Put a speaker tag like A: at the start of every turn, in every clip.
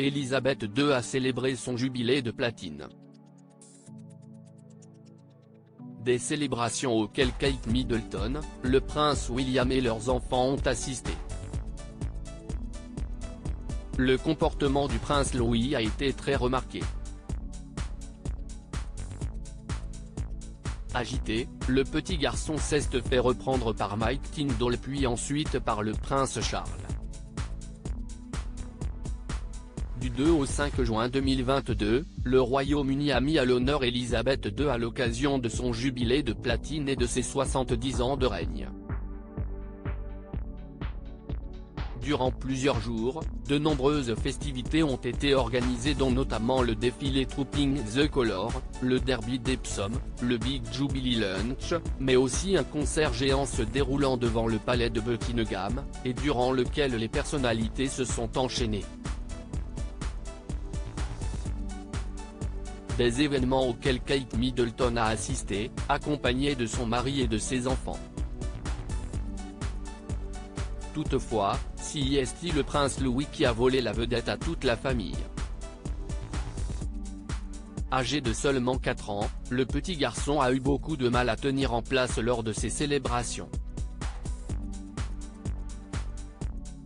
A: Élisabeth II a célébré son jubilé de platine. Des célébrations auxquelles Kate Middleton, le prince William et leurs enfants ont assisté. Le comportement du prince Louis a été très remarqué. Agité, le petit garçon s'est fait reprendre par Mike Tindall puis ensuite par le prince Charles. Du 2 au 5 juin 2022, le Royaume-Uni a mis à l'honneur Élisabeth II à l'occasion de son jubilé de platine et de ses 70 ans de règne. Durant plusieurs jours, de nombreuses festivités ont été organisées dont notamment le défilé Trooping the Colour, le derby d'Epsom, le Big Jubilee Lunch, mais aussi un concert géant se déroulant devant le palais de Buckingham, et durant lequel les personnalités se sont enchaînées. Des événements auxquels Kate Middleton a assisté, accompagnée de son mari et de ses enfants. Toutefois, c'est le prince Louis qui a volé la vedette à toute la famille. Âgé de seulement 4 ans, le petit garçon a eu beaucoup de mal à tenir en place lors de ces célébrations.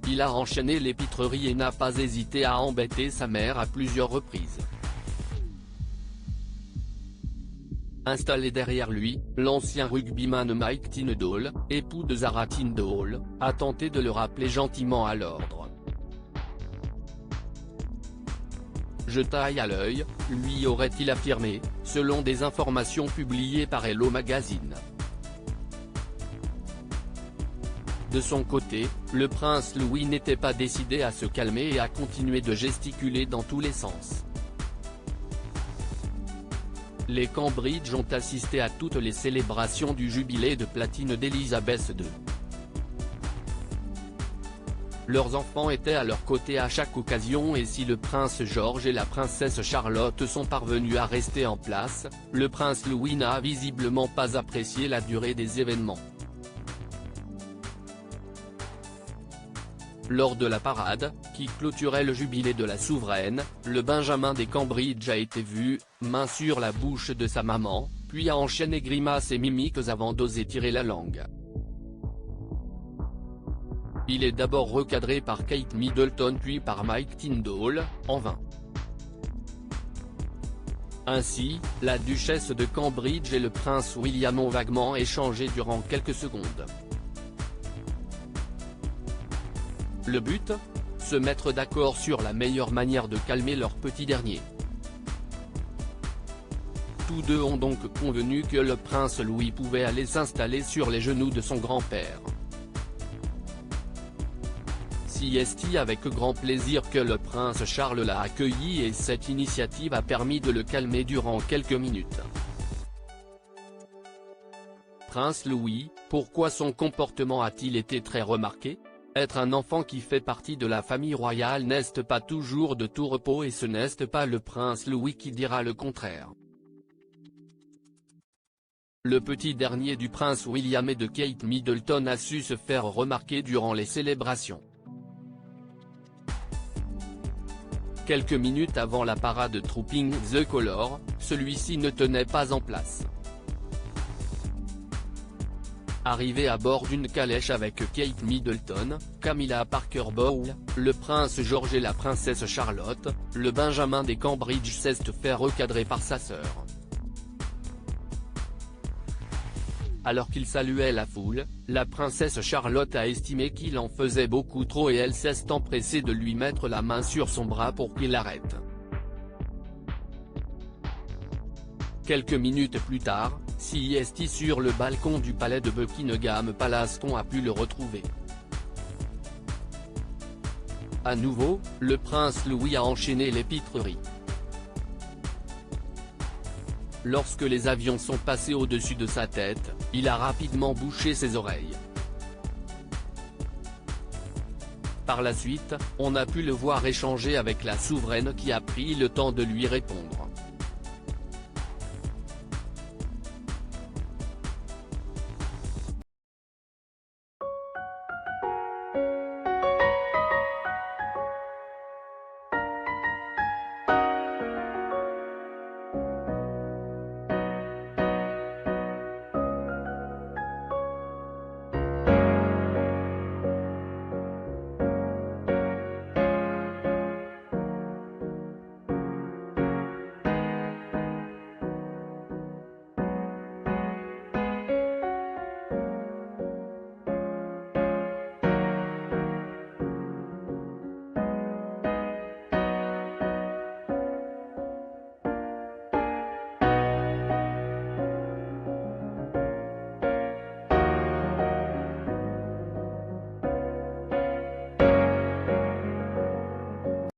A: Il a enchaîné les pitreries et n'a pas hésité à embêter sa mère à plusieurs reprises. Installé derrière lui, l'ancien rugbyman Mike Tindall, époux de Zara Tindall, a tenté de le rappeler gentiment à l'ordre. Je taille à l'œil, lui aurait-il affirmé, selon des informations publiées par Hello Magazine. De son côté, le prince Louis n'était pas décidé à se calmer et a continué de gesticuler dans tous les sens. Les Cambridge ont assisté à toutes les célébrations du jubilé de platine d'Élisabeth II. Leurs enfants étaient à leur côté à chaque occasion et si le prince George et la princesse Charlotte sont parvenus à rester en place, le prince Louis n'a visiblement pas apprécié la durée des événements. Lors de la parade, qui clôturait le jubilé de la souveraine, le Benjamin des Cambridge a été vu, main sur la bouche de sa maman, puis a enchaîné grimaces et mimiques avant d'oser tirer la langue. Il est d'abord recadré par Kate Middleton puis par Mike Tindall, en vain. Ainsi, la duchesse de Cambridge et le prince William ont vaguement échangé durant quelques secondes. Le but ? Se mettre d'accord sur la meilleure manière de calmer leur petit dernier. Tous deux ont donc convenu que le prince Louis pouvait aller s'installer sur les genoux de son grand-père. C'est avec grand plaisir que le prince Charles l'a accueilli et cette initiative a permis de le calmer durant quelques minutes. Prince Louis, pourquoi son comportement a-t-il été très remarqué ? Être un enfant qui fait partie de la famille royale n'est pas toujours de tout repos et ce n'est pas le prince Louis qui dira le contraire. Le petit dernier du prince William et de Kate Middleton a su se faire remarquer durant les célébrations. Quelques minutes avant la parade Trooping the Colour, celui-ci ne tenait pas en place. Arrivé à bord d'une calèche avec Kate Middleton, Camilla Parker Bowles, le prince George et la princesse Charlotte, le Benjamin des Cambridge s'est fait recadrer par sa sœur. Alors qu'il saluait la foule, la princesse Charlotte a estimé qu'il en faisait beaucoup trop et elle s'est empressée de lui mettre la main sur son bras pour qu'il arrête. Quelques minutes plus tard, c'est sur le balcon du palais de Buckingham Palace qu'on a pu le retrouver. À nouveau, le prince Louis a enchaîné les pitreries. Lorsque les avions sont passés au-dessus de sa tête, il a rapidement bouché ses oreilles. Par la suite, on a pu le voir échanger avec la souveraine qui a pris le temps de lui répondre.